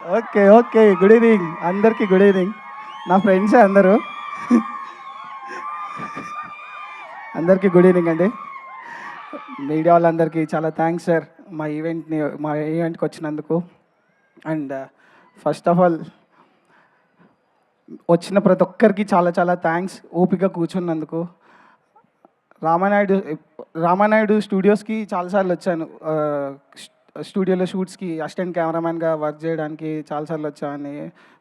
Okay. Okay. Good evening. అందరికీ good evening. నా ఫ్రెండ్సే అందరూ. అందరికీ గుడ్ ఈవినింగ్ అండి. మీడియా వాళ్ళందరికీ చాలా థ్యాంక్స్ సార్ మా ఈవెంట్‌కి వచ్చినందుకు. అండ్ ఫస్ట్ ఆఫ్ ఆల్ వచ్చిన ప్రతి ఒక్కరికి చాలా చాలా థ్యాంక్స్ ఓపికగా కూర్చున్నందుకు. రామానాయుడు రామానాయుడు స్టూడియోస్‌కి చాలాసార్లు వచ్చాను. స్టూడియోలో షూట్స్‌కి అసిస్టెంట్ కెమెరామ్యాన్‌గా వర్క్ చేయడానికి చాలాసార్లు వచ్చేవాడిని.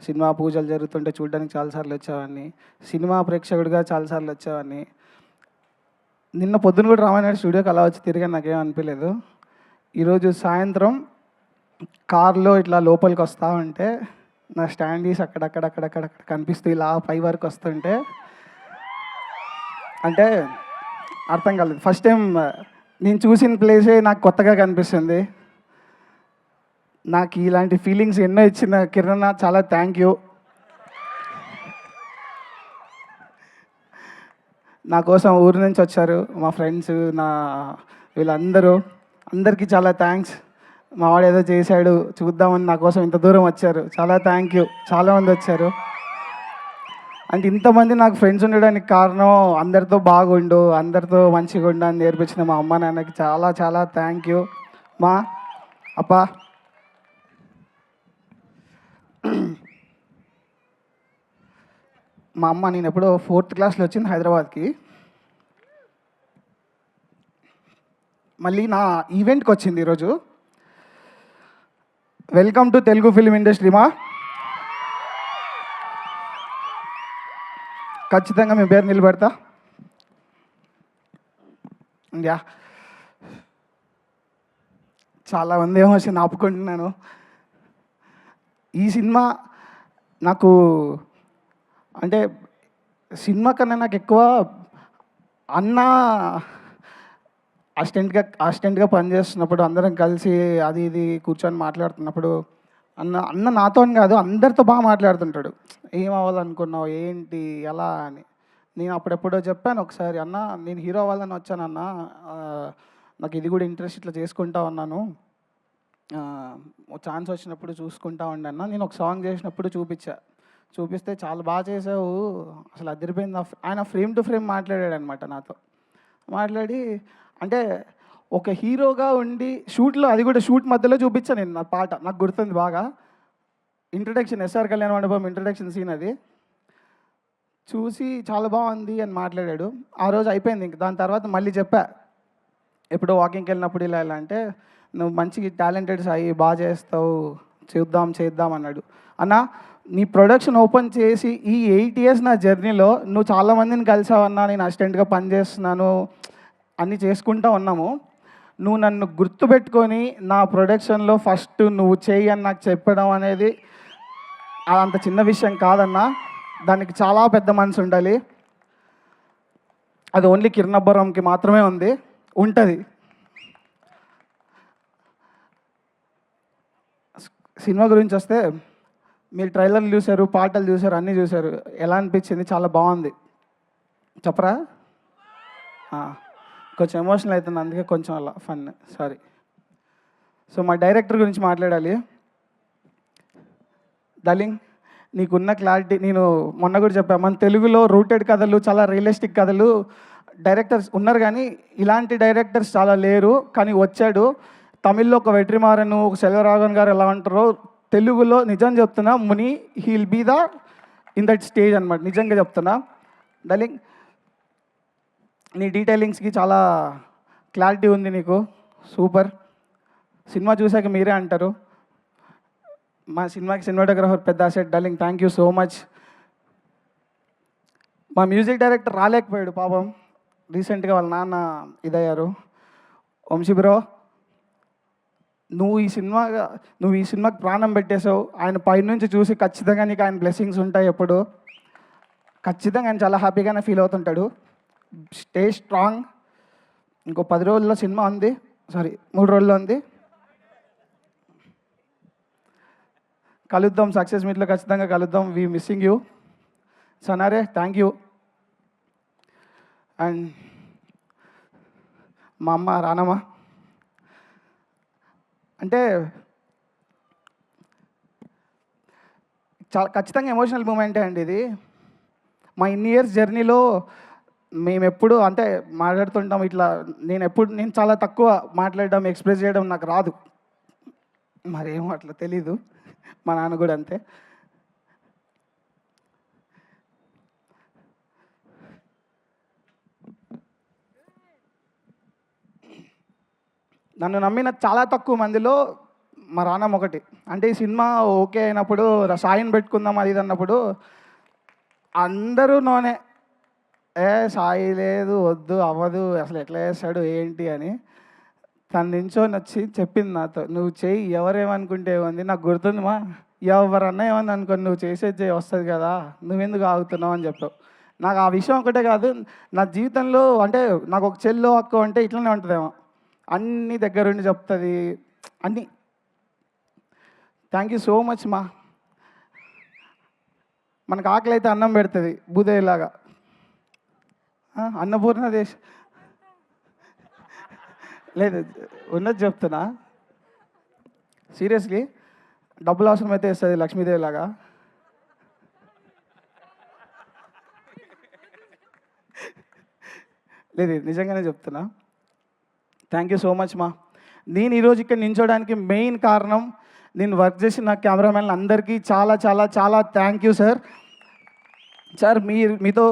సినిమా పూజలు జరుగుతుంటే చూడడానికి చాలాసార్లు వచ్చేవాడిని. సినిమా ప్రేక్షకుడిగా చాలాసార్లు వచ్చేవాడిని. నిన్న పొద్దున కూడా రామానాయుడు స్టూడియోకి అలా వచ్చి తిరిగాను, నాకేం అనిపించలేదు. ఈరోజు సాయంత్రం కార్లో ఇట్లా లోపలికి వస్తూ ఉంటే నా స్టాండీస్ అక్కడక్కడక్కడక్కడ కనిపిస్తూ ఇలా పై వరకు వస్తుంటే అంటే అర్థం కాలేదు. ఫస్ట్ టైం నేను చూసిన ప్లేసే నాకు కొత్తగా కనిపిస్తుంది. నాకు ఇలాంటి ఫీలింగ్స్ ఎన్నో ఇచ్చిన కిరణ్ చాలా థ్యాంక్ యూ. నా కోసం ఊరు నుంచి వచ్చారు మా ఫ్రెండ్స్, వీళ్ళందరూ, అందరికీ చాలా థ్యాంక్స్. మా వాడు ఏదో చేశాడు చూద్దామని నా కోసం ఇంత దూరం వచ్చారు, చాలా థ్యాంక్ యూ. చాలామంది వచ్చారు. అంటే ఇంతమంది నాకు ఫ్రెండ్స్ ఉండడానికి కారణం అందరితో బాగుండు, అందరితో మంచిగా ఉండు అని నేర్పించిన మా అమ్మ నాన్నకి చాలా చాలా థ్యాంక్ యూ. మా అప్ప మా అమ్మ నేను ఎప్పుడో 4th క్లాస్లో వచ్చింది హైదరాబాద్కి. మళ్ళీ నా ఈవెంట్కి వచ్చింది ఈరోజు. Welcome to Telugu film industry మా. ఖచ్చితంగా మీ పేరు నిలబెడతా. యా, చాలామంది ఎమోషన్ ఆపుకుంటున్నాను. ఈ సినిమా నాకు అంటే సినిమా కన్నా నాకు ఎక్కువ అన్న అసిస్టెంట్గా పనిచేస్తున్నప్పుడు అందరం కలిసి అది ఇది కూర్చొని మాట్లాడుతున్నప్పుడు అన్న నాతో అని కాదు అందరితో బాగా మాట్లాడుతుంటాడు. ఏం అవ్వాలనుకున్నావు, ఏంటి, ఎలా అని. నేను అప్పుడెప్పుడో చెప్పాను ఒకసారి, అన్న నేను హీరో అవ్వాలని వచ్చానన్న, నాకు ఇది కూడా ఇంట్రెస్ట్, ఇట్లా చేసుకుంటా ఉన్నాను, ఛాన్స్ వచ్చినప్పుడు చూసుకుంటా ఉండన్నా. నేను ఒక సాంగ్ చేసినప్పుడు చూపిస్తే చాలా బాగా చేసావు, అసలు అదిరిపోయింది. ఆయన ఫ్రేమ్ టు ఫ్రేమ్ మాట్లాడాడు అనమాట నాతో. మాట్లాడి అంటే ఒక హీరోగా ఉండి షూట్లో, అది కూడా షూట్ మధ్యలో చూపించాను నేను నా పాట, నాకు గుర్తుంది బాగా. ఇంట్రడక్షన్, ఎస్ఆర్ కళ్యాణ మండపం ఇంట్రడక్షన్ సీన్ అది చూసి చాలా బాగుంది అని మాట్లాడాడు. ఆ రోజు అయిపోయింది. ఇంక దాని తర్వాత మళ్ళీ చెప్పా, ఎప్పుడో వాకింగ్కి వెళ్ళినప్పుడు ఇలా అంటే, నువ్వు మంచి టాలెంటెడ్ సాయి, బాగా చేస్తావు, చేద్దాం అన్నాడు. అన్న నీ ప్రొడక్షన్ ఓపెన్ చేసి ఈ 8 years నా జర్నీలో నువ్వు చాలామందిని కలిసావన్నా, నేను అసిస్టెంట్గా పనిచేస్తున్నాను, అన్నీ చేసుకుంటూ ఉన్నాము. నువ్వు నన్ను గుర్తుపెట్టుకొని నా ప్రొడక్షన్లో ఫస్ట్ నువ్వు చేయి అని నాకు చెప్పడం అనేది అంత చిన్న విషయం కాదన్నా. దానికి చాలా పెద్ద మనసు ఉండాలి. అది ఓన్లీ కిరణబ్బరంకి మాత్రమే ఉంటుంది. సినిమా గురించి వస్తే, మీరు ట్రైలర్లు చూశారు, పాటలు చూశారు, అన్నీ చూశారు. ఎలా అనిపించింది? చాలా బాగుంది. చెప్పరా? కొంచెం ఎమోషనల్ అవుతుంది, అందుకే కొంచెం అలా ఫన్, సారీ. సో మా డైరెక్టర్ గురించి మాట్లాడాలి. డార్లింగ్, నీకున్న క్లారిటీ, నేను మొన్న కూడా చెప్పాను, మన తెలుగులో రూటెడ్ కథలు, చాలా రియలిస్టిక్ కథలు డైరెక్టర్స్ ఉన్నారు, కానీ ఇలాంటి డైరెక్టర్స్ చాలా లేరు. కానీ వచ్చాడు. తమిళ్లో ఒక వెట్రిమారన్, ఒక సెల్వరాఘవన్ గారు ఎలా ఉంటారో, తెలుగులో నిజం చెప్తున్నా, ముని హీల్ బీ ద ఇన్ దట్ స్టేజ్ అనమాట. నిజంగా చెప్తున్నా డార్లింగ్, నీ డీటెయిలింగ్స్కి చాలా క్లారిటీ ఉంది నీకు, సూపర్. సినిమా చూసాక మీరే అంటారు. మా సినిమాకి సినిమాటోగ్రాఫర్ పెద్ద asset darling, thank you so much. మా మ్యూజిక్ డైరెక్టర్ రాలేకపోయాడు పాపం, రీసెంట్గా వాళ్ళ నాన్న ఇదయ్యారు. వంశీ బ్రో, నువ్వు ఈ సినిమాకి ప్రాణం పెట్టేసావు. ఆయన పైనుంచి చూసి ఖచ్చితంగా నీకు ఆయన బ్లెస్సింగ్స్ ఉంటాయి ఎప్పుడు. ఖచ్చితంగా ఆయన చాలా హ్యాపీగానే ఫీల్ అవుతుంటాడు. Stay strong. ఇంకో 10 రోజుల్లో సినిమా ఉంది, 3 రోజుల్లో ఉంది. కలుద్దాం, సక్సెస్ మీట్లో ఖచ్చితంగా కలుద్దాం. వీ మిస్సింగ్ యూ సనారే, థ్యాంక్ యూ. అండ్ మా అమ్మ రానమ్మ, అంటే చాలా ఖచ్చితంగా ఎమోషనల్ మూమెంటే అండి ఇది. మా ఇన్ని ఇయర్స్ జర్నీలో మేమెప్పుడు అంటే మాట్లాడుతుంటాం ఇట్లా నేను చాలా తక్కువ మాట్లాడడం, ఎక్స్‌ప్రెస్ చేయడం నాకు రాదు. మరేమో అట్లా తెలీదు. మా నాన్న కూడా అంతే. నన్ను నమ్మిన చాలా తక్కువ మందిలో మా రానమ్మ ఒకటి. అంటే ఈ సినిమా ఓకే అయినప్పుడు సాయిని పెట్టుకుందాం అది ఇది అన్నప్పుడు అందరూ నోనే. సాయి లేదు, వద్దు, అవ్వదు, అసలు ఎట్లా చేస్తాడు ఏంటి అని. తను నించొని వచ్చి చెప్పింది నాతో, నువ్వు చెయ్యి, ఎవరేమనుకుంటే ఏముంది, నాకు గుర్తుంది మా, ఎవరన్నా ఏమని అనుకోని నువ్వు చేసేది చేయి, వస్తుంది కదా, నువ్వెందుకు ఆగుతున్నావు అని చెప్పావు. నాకు ఆ విషయం ఒకటే కాదు, నా జీవితంలో అంటే నాకు ఒక చెల్లో అక్క అంటే ఇట్లనే ఉంటుందేమో, అన్నీ దగ్గరుండి చెప్తుంది అన్నీ. థ్యాంక్ యూ సో మచ్ మా. మనకు ఆకలి అయితే అన్నం పెడుతుంది భూదేవిలాగా. అన్నపూర్ణ దేశ్ లేదు, ఉన్నది చెప్తున్నా సీరియస్లీ. డబ్బులు అవసరం అయితే ఇస్తుంది లక్ష్మీదేవిలాగా. లేదు, నిజంగానే చెప్తున్నా. థ్యాంక్ యూ సో మచ్ మా. నేను ఈరోజు ఇక్కడ నించోడానికి మెయిన్ కారణం, నేను వర్క్ చేసిన కెమెరామెన్లు అందరికీ చాలా చాలా చాలా థ్యాంక్ యూ సార్. సార్ మీతో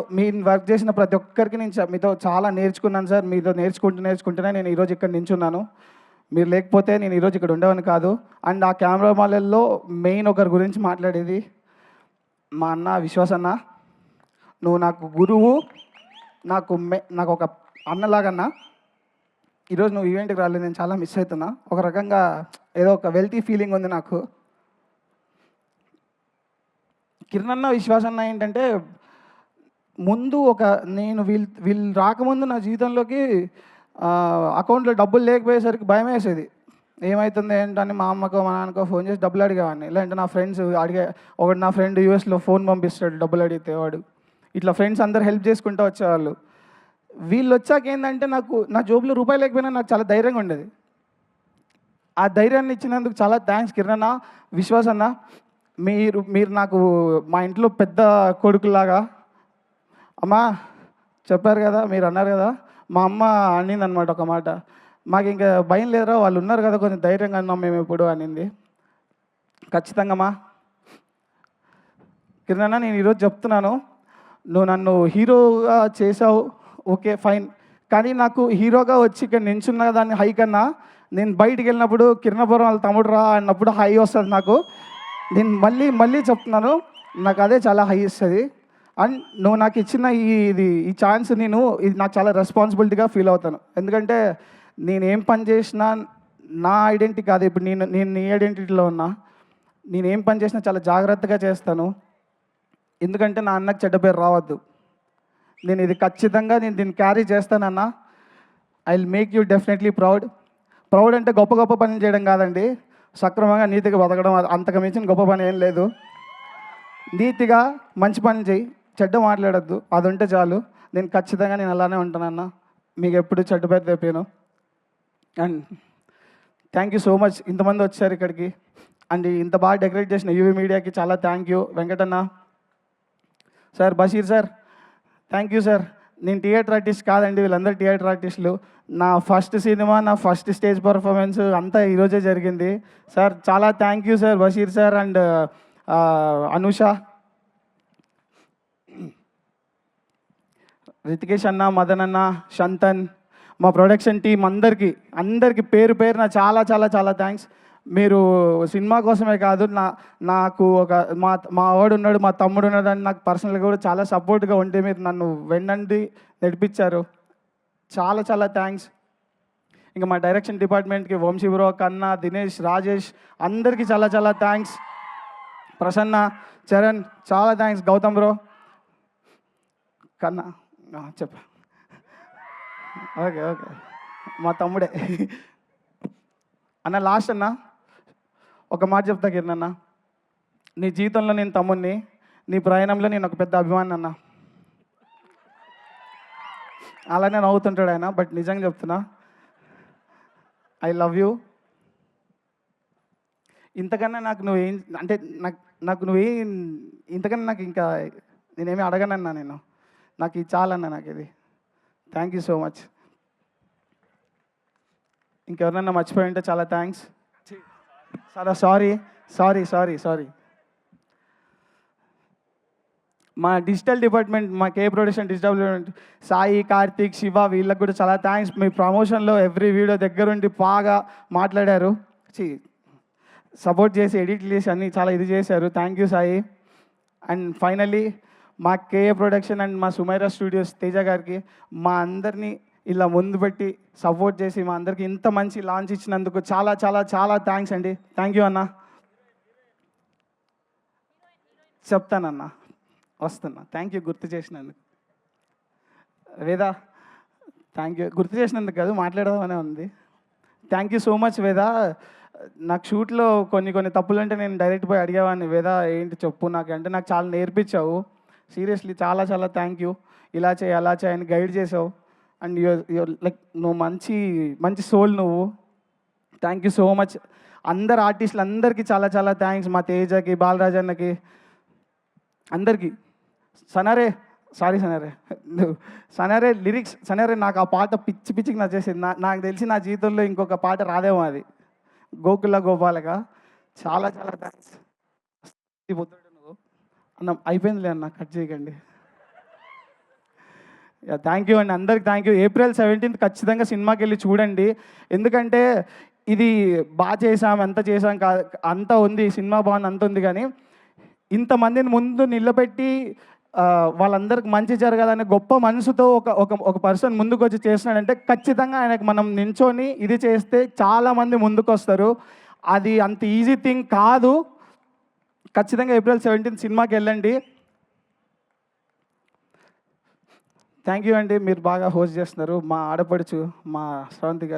వర్క్ చేసిన ప్రతి ఒక్కరికి నేను మీతో చాలా నేర్చుకున్నాను సార్. మీతో నేర్చుకుంటూనే నేను ఈరోజు ఇక్కడ నించున్నాను. మీరు లేకపోతే నేను ఈరోజు ఇక్కడ ఉండేవాని కాదు. అండ్ ఆ కెమెరామాన్లలో మెయిన్ ఒకరి గురించి మాట్లాడేది మా అన్న విశ్వాస్ అన్న. నువ్వు నాకు గురువు, నాకు ఒక అన్నలాగన్నా. ఈరోజు నువ్వు ఈవెంట్కి రాలేదు, నేను చాలా మిస్ అవుతున్నా. ఒక రకంగా ఏదో ఒక వెల్తీ ఫీలింగ్ ఉంది నాకు. కిరణ్ అన్న, విశ్వాస్ అన్న ఏంటంటే ముందు నేను వీళ్ళు రాకముందు నా జీవితంలోకి అకౌంట్లో డబ్బులు లేకపోయేసరికి భయం వేసేది. ఏమవుతుంది ఏంటని మా అమ్మకో మా నాన్నకో ఫోన్ చేసి డబ్బులు అడిగేవాడిని. లేదంటే నా ఫ్రెండ్స్ ఒకటి నా ఫ్రెండ్ యూఎస్లో ఫోన్ పంపిస్తాడు డబ్బులు అడిగితే వాడు. ఇట్లా ఫ్రెండ్స్ అందరు హెల్ప్ చేసుకుంటూ వచ్చేవాళ్ళు. వీళ్ళు వచ్చాక ఏంటంటే నా జోబులో రూపాయలు లేకపోయినా నాకు చాలా ధైర్యంగా ఉండేది. ఆ ధైర్యాన్ని ఇచ్చినందుకు చాలా థ్యాంక్స్ కిరణ్ అన్న, విశ్వాస్ అన్న. మీరు నాకు మా ఇంట్లో పెద్ద కొడుకులాగా. అమ్మా చెప్పారు కదా, మీరు అన్నారు కదా, మా అమ్మ అనిందనమాట ఒక మాట, మాకు ఇంకా భయం లేదురా, వాళ్ళు ఉన్నారు కదా కొంచెం ధైర్యంగా అన్నాం మేము ఎప్పుడు అనింది. ఖచ్చితంగా అమ్మా. కిరణ్ అన్న, నేను ఈరోజు చెప్తున్నాను, నువ్వు నన్ను హీరోగా చేసావు, ఓకే ఫైన్. కానీ నాకు హీరోగా వచ్చి ఇక్కడ నించున్న దాన్ని హై కన్నా, నేను బయటికి వెళ్ళినప్పుడు కిరణపురం వాళ్ళ తమ్ముడు రా అన్నప్పుడు హై వస్తుంది నాకు. నేను మళ్ళీ చెప్తున్నాను, నాకు అదే చాలా హై ఇస్తుంది. అండ్ నువ్వు నాకు ఇచ్చిన ఈ ఛాన్స్ ఇది నాకు చాలా రెస్పాన్సిబిలిటీగా ఫీల్ అవుతాను. ఎందుకంటే నేను ఏం పని చేసినా నా ఐడెంటిటీ కాదు. ఇప్పుడు నేను నీ ఐడెంటిటీలో ఉన్నా. నేను ఏం పని చేసినా చాలా జాగ్రత్తగా చేస్తాను. ఎందుకంటే నా అన్నకు చెడ్డ పేరు రావద్దు. నేను ఇది ఖచ్చితంగా దీన్ని క్యారీ చేస్తానన్నా. I will make you definitely proud అంటే గొప్ప పనులు చేయడం కాదండి, సక్రమంగా నీతిగా బతకడం. అంతకు మించిన గొప్ప పని ఏం లేదు. నీతిగా మంచి పని చేయి, చెడ్డ మాట్లాడద్దు, అది ఉంటే చాలు. నేను ఖచ్చితంగా అలానే ఉంటానన్న. మీకు ఎప్పుడు చెడ్డ పేరు తెప్పాను. And thank you so much, ఇంతమంది వచ్చారు ఇక్కడికి. అండ్ ఇంత బాగా డెకరేట్ చేసిన యూవీ మీడియాకి చాలా thank you. Venkatanna sir, Basheer sir, thank you sir. నేను థియేటర్ ఆర్టిస్ట్ కాదండి, వీళ్ళందరూ థియేటర్ ఆర్టిస్టులు. నా ఫస్ట్ సినిమా, నా ఫస్ట్ స్టేజ్ పర్ఫార్మెన్స్ అంతా ఈరోజే జరిగింది. సార్ చాలా thank you sir, Basheer sir and Anusha, Rithikesh అన్న, మదన్ అన్న, శంతన్, మా ప్రొడక్షన్ టీం అందరికీ పేరు పేరున చాలా చాలా చాలా థ్యాంక్స్. మీరు సినిమా కోసమే కాదు, నాకు మా వాడు ఉన్నాడు, మా తమ్ముడు ఉన్నాడు అని నాకు పర్సనల్గా కూడా చాలా సపోర్ట్గా ఉంటే మీరు నన్ను వెన్నండి నడిపించారు. చాలా చాలా థ్యాంక్స్. ఇంకా మా డైరెక్షన్ డిపార్ట్మెంట్కి వంశీ బ్రో, కన్నా, దినేష్, రాజేష్ అందరికీ చాలా చాలా థ్యాంక్స్. ప్రసన్న, చరణ్ చాలా థ్యాంక్స్. గౌతమ్ బ్రో, కన్నా చెప్ప ఓకే మా తమ్ముడే అన్న. లాస్ట్ అన్న ఒక మాట చెప్తా కిరణ్ అన్న, నీ జీవితంలో నేను తమ్ముడిని, నీ ప్రయాణంలో నేను ఒక పెద్ద అభిమాని అన్న. అలానే నవ్వుతుంటాడు ఆయన, బట్ నిజంగా చెప్తున్నా, ఐ లవ్ యూ. ఇంతకన్నా నాకు నువ్వేం అంటే నాకు నాకు నువ్వేం ఇంతకన్నా నాకు ఇంకా నేనేమి అడగనన్నా నేను. నాకు ఇది చాలన్నా నాకు ఇది. Thank you so much. ఇంకెవరినన్నా మర్చిపోయి ఉంటే చాలా థ్యాంక్స్. చాలా సారీ సారీ సారీ సారీ. మా డిజిటల్ డిపార్ట్మెంట్, మా K production digital department, Sai, Karthik, Shiva వీళ్ళకి కూడా చాలా థ్యాంక్స్. మీ ప్రమోషన్లో ఎవ్రీ వీడియో దగ్గరుండి బాగా మాట్లాడారు, సపోర్ట్ చేసి ఎడిట్ చేసి అన్నీ చాలా ఇది చేశారు. Thank you Sai. And finally మా కే ప్రొడక్షన్ అండ్ మా సుమైరా స్టూడియోస్ తేజ గారికి మా అందరినీ ఇలా ముందు పెట్టి సపోర్ట్ చేసి మా అందరికి ఇంత మంచి లాంచ్ ఇచ్చినందుకు చాలా చాలా చాలా థ్యాంక్స్ అండి. థ్యాంక్ యూ అన్న. చెప్తానన్నా, వస్తున్నా. థ్యాంక్ యూ గుర్తు చేసినందుకు. వేదా, థ్యాంక్ యూ గుర్తు చేసినందుకు కాదు, మాట్లాడదామనే ఉంది. థ్యాంక్ యూ సో మచ్ వేదా. నాకు షూట్లో కొన్ని తప్పులు అంటే నేను డైరెక్ట్ పోయి అడిగేవాడిని, వేదా ఏంటి చెప్పు నాకు అంటే, నాకు చాలా నేర్పించావు. సీరియస్లీ చాలా చాలా థ్యాంక్ యూ. ఇలా చేయి అలా చేయి అని గైడ్ చేసావు. అండ్ యువర్ లైక్ నువ్వు మంచి సోల్ నువ్వు. Thank you so much. అందరు ఆర్టిస్టులు అందరికీ చాలా చాలా థ్యాంక్స్. మా తేజకి, బాలరాజన్నకి, అందరికీ. సనరే, సారీ సనరే లిరిక్స్, సనరే నాకు ఆ పాట పిచ్చికి నచ్చేసింది. నాకు తెలిసి నా జీవితంలో ఇంకొక పాట రాదేమో అది, గోకుల గోపాలక. చాలా చాలా థ్యాంక్స్. నువ్వు అన్న అయిపోయిందిలే అన్న, కట్ చేయకండి. థ్యాంక్ యూ అండి, అందరికి థ్యాంక్ యూ. April 17th ఖచ్చితంగా సినిమాకి వెళ్ళి చూడండి. ఎందుకంటే ఇది బాగా చేసాం, ఎంత చేసాం కా అంతా ఉంది, సినిమా బాగుంది అంత ఉంది, కానీ ఇంతమందిని ముందు నిలబెట్టి వాళ్ళందరికి మంచి జరగాలనే గొప్ప మనసుతో ఒక పర్సన్ ముందుకు వచ్చి చేస్తున్నాడంటే ఖచ్చితంగా ఆయనకు మనం నించొని ఇది చేస్తే చాలామంది ముందుకు వస్తారు. అది అంత ఈజీ థింగ్ కాదు. ఖచ్చితంగా April 17th సినిమాకి వెళ్ళండి. థ్యాంక్ యూ అండి, మీరు బాగా హోస్ట్ చేస్తున్నారు. మా ఆడపడుచు మా శ్రవంతి గారు